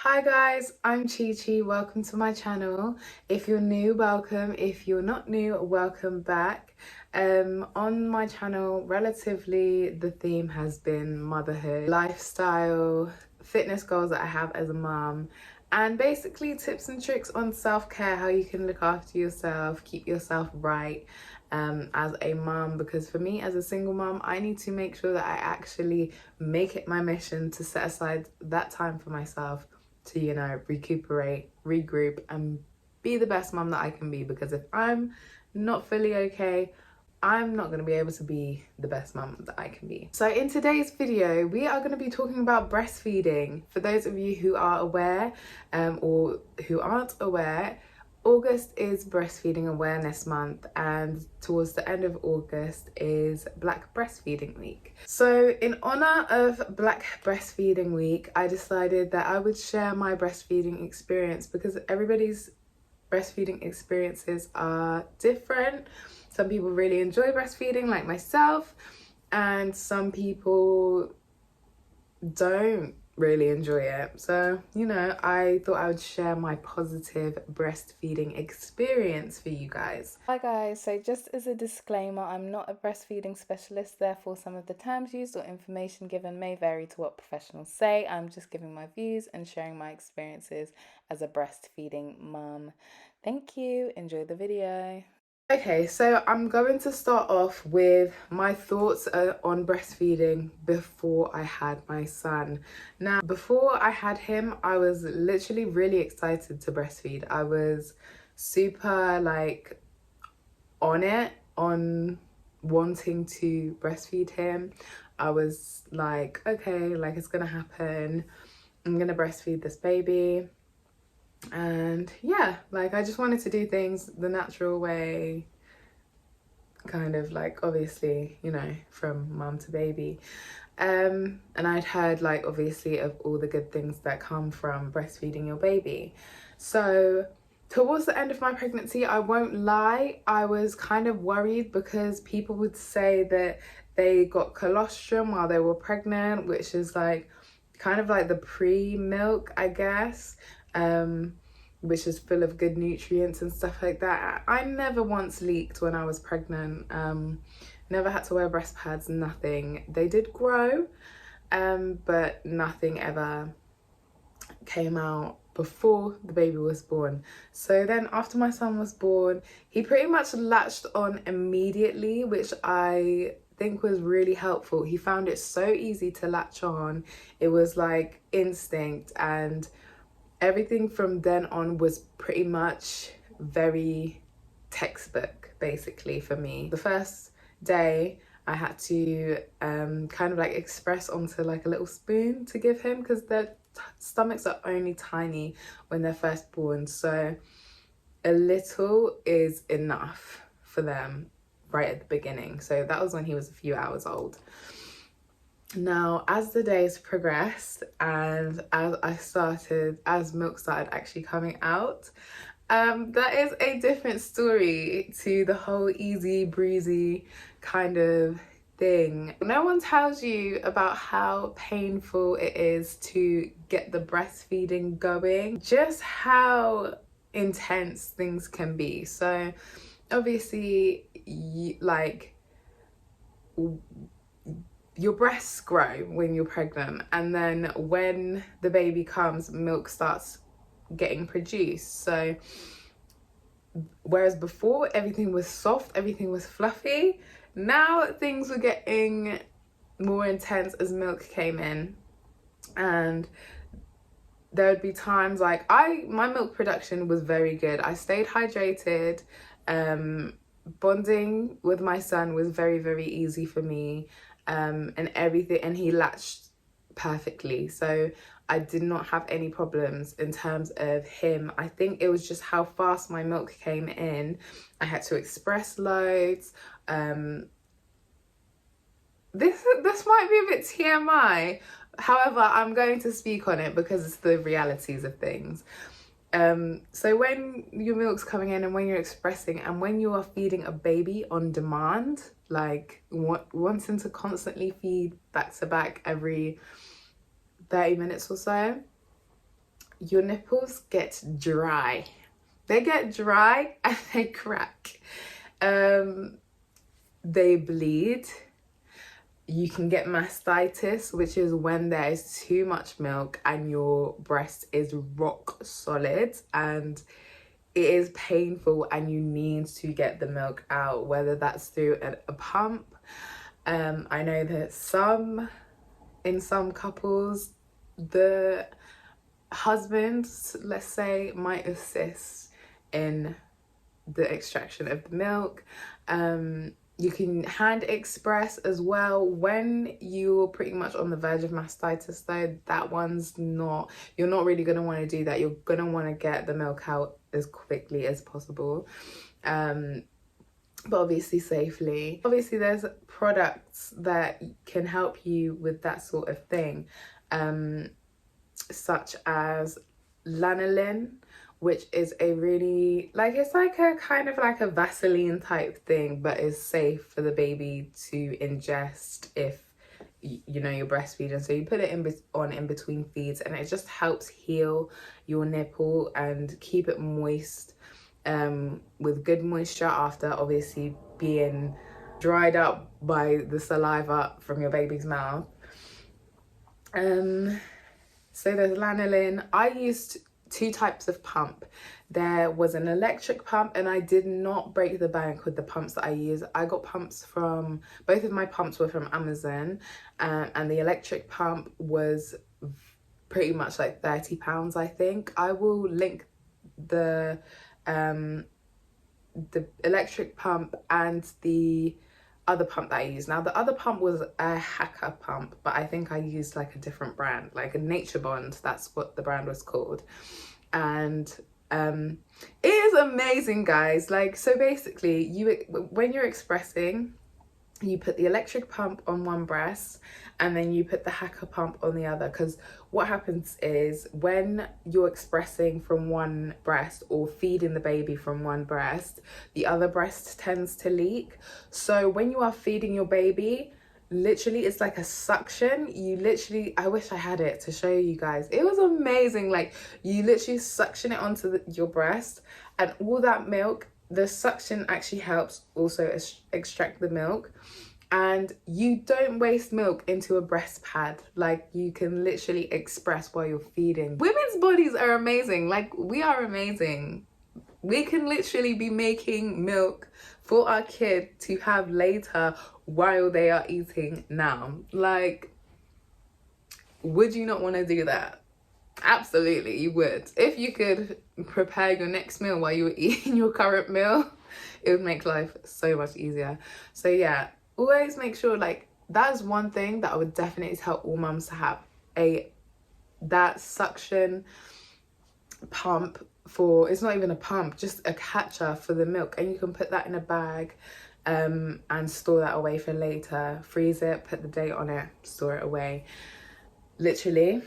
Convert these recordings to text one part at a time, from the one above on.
Hi guys, I'm Chi Chi. Welcome to my channel. If you're new, welcome. If you're not new, welcome back. On my channel, relatively the theme has been motherhood, lifestyle, fitness goals that I have as a mom, and basically tips and tricks on self-care, how you can look after yourself, keep yourself right as a mom. Because for me as a single mom, I need to make sure that I actually make it my mission to set aside that time for myself to, recuperate, regroup, and be the best mom that I can be. Because if I'm not fully okay, I'm not going to be able to be the best mom that I can be. So in today's video, we are going to be talking about breastfeeding. For those of you who are aware or who aren't aware, August is Breastfeeding Awareness Month, and towards the end of August is Black Breastfeeding Week. So in honor of Black Breastfeeding Week, I decided that I would share my breastfeeding experience, because everybody's breastfeeding experiences are different. Some people really enjoy breastfeeding, like myself, and some people don't really enjoy it. So, I thought I would share my positive breastfeeding experience for you guys. Hi guys, so just as a disclaimer, I'm not a breastfeeding specialist, therefore some of the terms used or information given may vary to what professionals say. I'm just giving my views and sharing my experiences as a breastfeeding mum. Thank you, enjoy the video. Okay, so I'm going to start off with my thoughts on breastfeeding before I had my son. Now, before I had him, I was literally really excited to breastfeed. I was super on wanting to breastfeed him. I was like, okay, it's gonna happen. I'm gonna breastfeed this baby. And yeah, I just wanted to do things the natural way, kind of obviously, from mum to baby. And I'd heard obviously of all the good things that come from breastfeeding your baby. So towards the end of my pregnancy, I won't lie, I was kind of worried, because people would say that they got colostrum while they were pregnant, which is kind of like the pre-milk, I guess, which is full of good nutrients and stuff like that. I never once leaked when I was pregnant. Never had to wear breast pads, nothing. They did grow, but nothing ever came out before the baby was born. So then after my son was born, he pretty much latched on immediately, which I think was really helpful. He found it so easy to latch on. It was like instinct, and everything from then on was pretty much very textbook, basically, for me. The first day I had to kind of express onto a little spoon to give him, because their stomachs are only tiny when they're first born, so a little is enough for them right at the beginning. So that was when he was a few hours old. Now, as the days progressed and as milk started actually coming out, that is a different story to the whole easy breezy kind of thing. No one tells you about how painful it is to get the breastfeeding going, just how intense things can be. So obviously, your breasts grow when you're pregnant, and then when the baby comes, milk starts getting produced. So whereas before everything was soft, everything was fluffy, now things were getting more intense as milk came in. And there would be times my milk production was very good. I stayed hydrated. Bonding with my son was very, very easy for me, and everything, and he latched perfectly. So I did not have any problems in terms of him. I think it was just how fast my milk came in. I had to express loads. This might be a bit TMI. However, I'm going to speak on it because it's the realities of things. So when your milk's coming in and when you're expressing and when you are feeding a baby on demand, wanting to constantly feed back to back every 30 minutes or so, your nipples get dry. They get dry and they crack. They bleed. You can get mastitis, which is when there is too much milk and your breast is rock solid and it is painful and you need to get the milk out, whether that's through a pump. I know that in some couples, the husband, let's say, might assist in the extraction of the milk. You can hand express as well when you're pretty much on the verge of mastitis, though. That one's not, you're not really going to want to do that. You're going to want to get the milk out as quickly as possible, but obviously safely. Obviously there's products that can help you with that sort of thing, such as lanolin, which is a really, like, it's like a kind of like a Vaseline type thing, but is safe for the baby to ingest if you know you're breastfeeding. So you put it in between feeds, and it just helps heal your nipple and keep it moist, with good moisture after obviously being dried up by the saliva from your baby's mouth. So there's lanolin. I used 2 types of pump. There was an electric pump, and I did not break the bank with the pumps that I use. I got pumps from, both of my pumps were from Amazon, and the electric pump was pretty much like £30, I think. I will link the electric pump and the other pump that I used. Now the other pump was a hacker pump, but I think I used like a different brand, like a Nature Bond, that's what the brand was called. And it is amazing, guys. Like, so basically when you're expressing, you put the electric pump on one breast and then you put the hacker pump on the other, because what happens is when you're expressing from one breast or feeding the baby from one breast, the other breast tends to leak. So when you are feeding your baby, literally it's like a suction. You literally, I wish I had it to show you guys. It was amazing. Like, you literally suction it onto your breast, and all that milk, the suction actually helps also extract the milk, and you don't waste milk into a breast pad. Like, you can literally express while you're feeding. Women's bodies are amazing. Like, we are amazing. We can literally be making milk for our kid to have later while they are eating now. Like, would you not want to do that? Absolutely, you would. If you could prepare your next meal while you were eating your current meal, it would make life so much easier. So yeah, always make sure, like, that's one thing that I would definitely tell all mums to have, that suction pump for, it's not even a pump, just a catcher for the milk, and you can put that in a bag and store that away for later. Freeze it, put the date on it, store it away. Literally,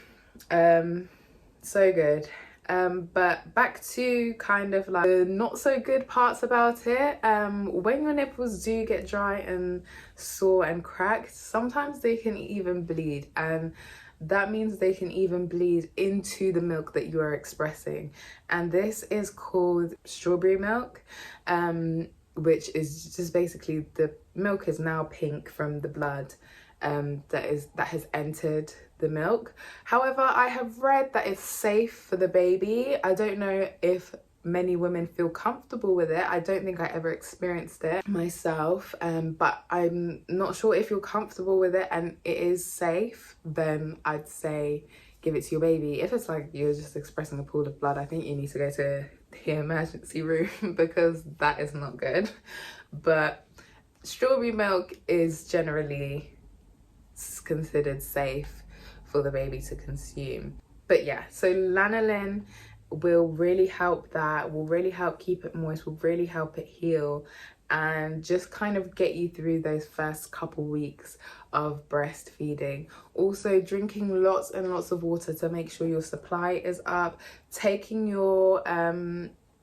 so good. But back to kind of like the not so good parts about it. When your nipples do get dry and sore and cracked, sometimes they can even bleed, and that means they can even bleed into the milk that you are expressing. And this is called strawberry milk, which is just basically the milk is now pink from the blood that has entered the milk. However, I have read that it's safe for the baby. I don't know if many women feel comfortable with it. I don't think I ever experienced it myself, but I'm not sure if you're comfortable with it and it is safe, then I'd say give it to your baby. If it's like you're just expressing a pool of blood, I think you need to go to the emergency room because that is not good. But strawberry milk is generally considered safe for the baby to consume. But yeah, so lanolin will really help that, will really help keep it moist, will really help it heal, and just kind of get you through those first couple weeks of breastfeeding. Also drinking lots and lots of water to make sure your supply is up, taking your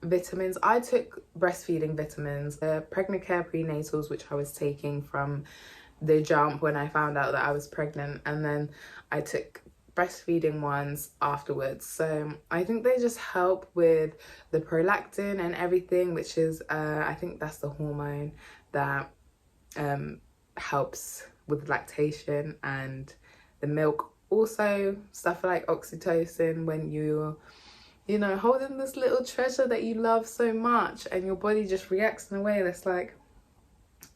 vitamins. I took breastfeeding vitamins, the pregnant care prenatals, which I was taking from the jump when I found out that I was pregnant, and then I took breastfeeding ones afterwards. So I think they just help with the prolactin and everything, which is I think that's the hormone that helps with lactation, and the milk also, stuff like oxytocin, when you're, you know, holding this little treasure that you love so much and your body just reacts in a way that's like,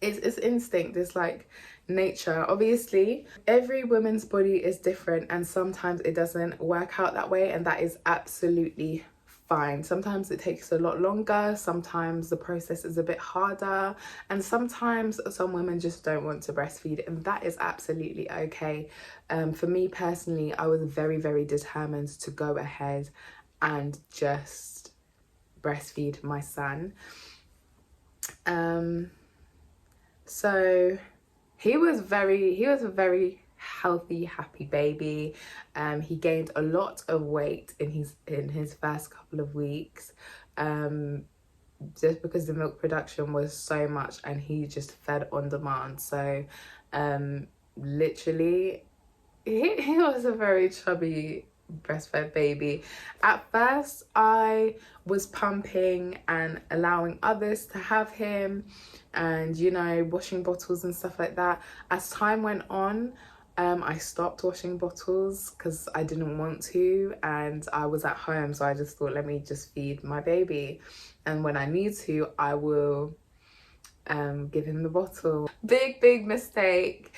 it's instinct, it's like nature. Obviously every woman's body is different and sometimes it doesn't work out that way, and that is absolutely fine. Sometimes it takes a lot longer, sometimes the process is a bit harder, and sometimes some women just don't want to breastfeed, and that is absolutely okay. For me personally, I was very, very determined to go ahead and just breastfeed my son. So he was a very healthy, happy baby. He gained a lot of weight in his first couple of weeks, just because the milk production was so much and he just fed on demand. So literally he was a very chubby breastfed baby. At first I was pumping and allowing others to have him, and you know, washing bottles and stuff like that. As time went on, I stopped washing bottles because I didn't want to, and I was at home, so I just thought, let me just feed my baby, and when I need to, I will give him the bottle. Big mistake.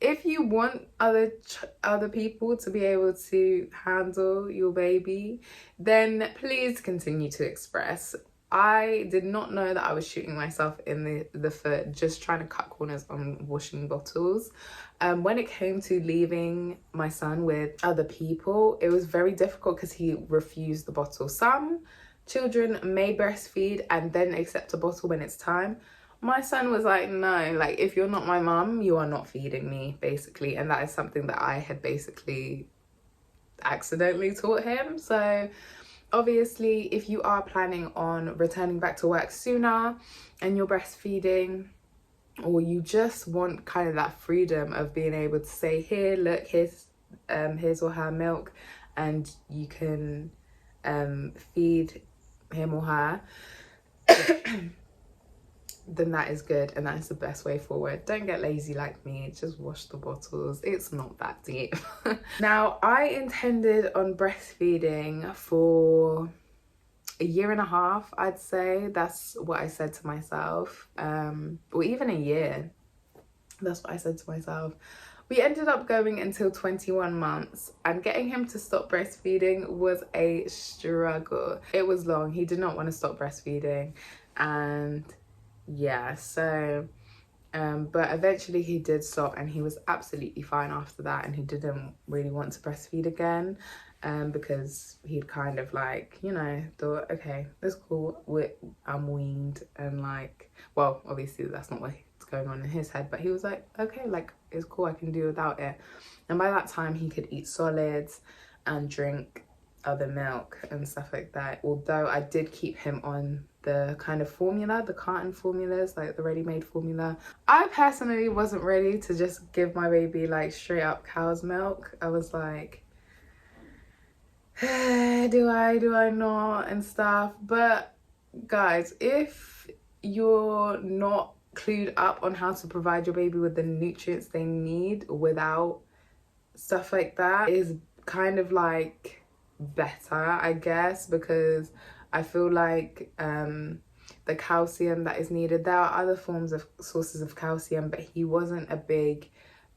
If you want other people to be able to handle your baby, then please continue to express. I did not know that I was shooting myself in the foot just trying to cut corners on washing bottles. When it came to leaving my son with other people, it was very difficult because he refused the bottle. Some children may breastfeed and then accept a bottle when it's time. My son was like, no, like, if you're not my mum, you are not feeding me, basically. And that is something that I had basically accidentally taught him. So obviously, if you are planning on returning back to work sooner and you're breastfeeding, or you just want kind of that freedom of being able to say, here, look, here's his or her milk, and you can feed him or her, then that is good, and that is the best way forward. Don't get lazy like me, just wash the bottles. It's not that deep. Now, I intended on breastfeeding for a year and a half, I'd say. That's what I said to myself. Or even a year. That's what I said to myself. We ended up going until 21 months, and getting him to stop breastfeeding was a struggle. It was long. He did not want to stop breastfeeding, and yeah, so but eventually he did stop, and he was absolutely fine after that, and he didn't really want to breastfeed again, because he'd kind of like, you know, thought, okay, that's cool, I'm weaned, and like, well, obviously that's not what's going on in his head, but he was like, okay, like, it's cool, I can do without it. And by that time he could eat solids and drink other milk and stuff like that, although I did keep him on the kind of formula, the carton formulas, like the ready-made formula. I personally wasn't ready to just give my baby like straight up cow's milk. I was like, do I not, and stuff. But guys, if you're not clued up on how to provide your baby with the nutrients they need without stuff like that, is kind of like better, I guess, because I feel like the calcium that is needed, there are other sources of calcium, but he wasn't a big,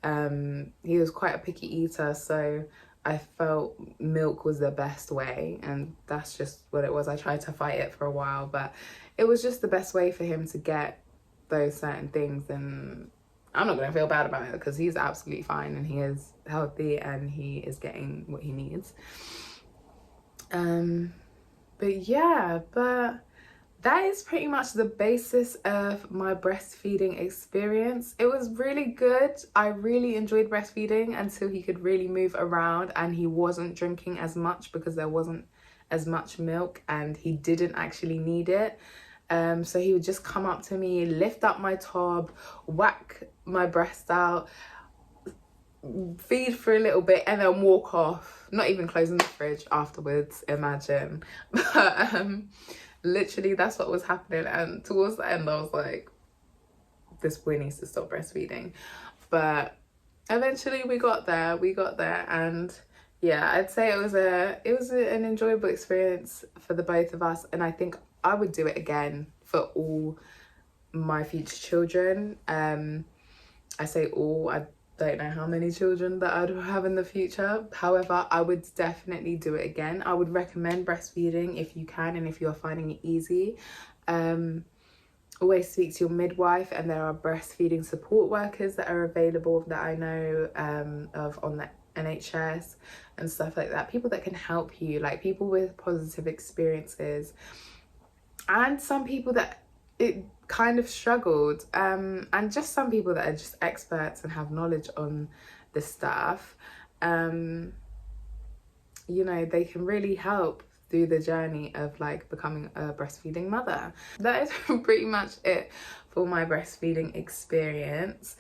he was quite a picky eater, so I felt milk was the best way, and that's just what it was. I tried to fight it for a while, but it was just the best way for him to get those certain things, and I'm not going to feel bad about it because he's absolutely fine and he is healthy and he is getting what he needs. But yeah, but that is pretty much the basis of my breastfeeding experience. It was really good. I really enjoyed breastfeeding until he could really move around and he wasn't drinking as much because there wasn't as much milk and he didn't actually need it. So he would just come up to me, lift up my tub, whack my breast out, feed for a little bit and then walk off, not even closing the fridge afterwards, imagine. But literally that's what was happening, and towards the end I was like, this boy needs to stop breastfeeding. But eventually we got there, and yeah, I'd say it was an enjoyable experience for the both of us, and I think I would do it again for all my future children. I say all, I don't know how many children that I'd have in the future. However, I would definitely do it again. I would recommend breastfeeding if you can and if you're finding it easy. Always speak to your midwife, and there are breastfeeding support workers that are available that I know of on the NHS and stuff like that. People that can help you, like people with positive experiences, and some people that it kind of struggled, and just some people that are just experts and have knowledge on the stuff. You know, they can really help through the journey of like becoming a breastfeeding mother. That is pretty much it for my breastfeeding experience.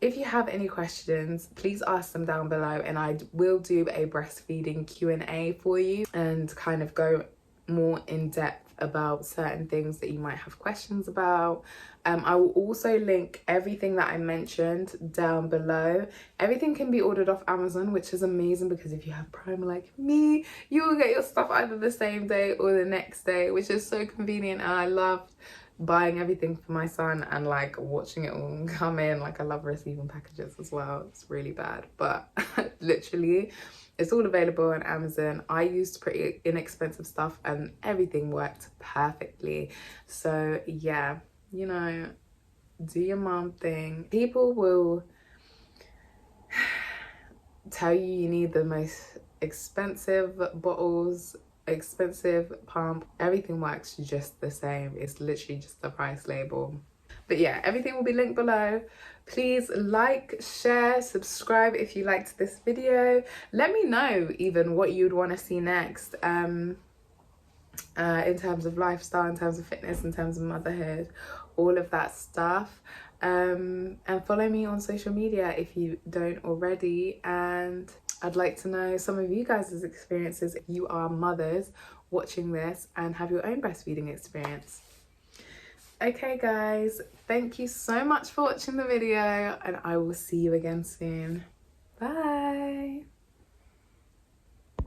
If you have any questions, please ask them down below, and I will do a breastfeeding Q&A for you and kind of go more in depth about certain things that you might have questions about. I will also link everything that I mentioned down below. Everything can be ordered off Amazon, which is amazing because if you have Prime like me, you will get your stuff either the same day or the next day, which is so convenient. And I loved buying everything for my son and like watching it all come in. Like, I love receiving packages as well. It's really bad, but literally it's all available on Amazon. I used pretty inexpensive stuff and everything worked perfectly. So yeah, you know, do your mom thing. People will tell you you need the most expensive bottles, expensive pump. Everything works just the same. It's literally just the price label. But yeah, everything will be linked below. Please like, share, subscribe if you liked this video. Let me know even what you'd want to see next in terms of lifestyle, in terms of fitness, in terms of motherhood, all of that stuff. And follow me on social media if you don't already. And I'd like to know some of you guys' experiences if you are mothers watching this and have your own breastfeeding experience. Okay guys, thank you so much for watching the video, and I will see you again soon. Bye.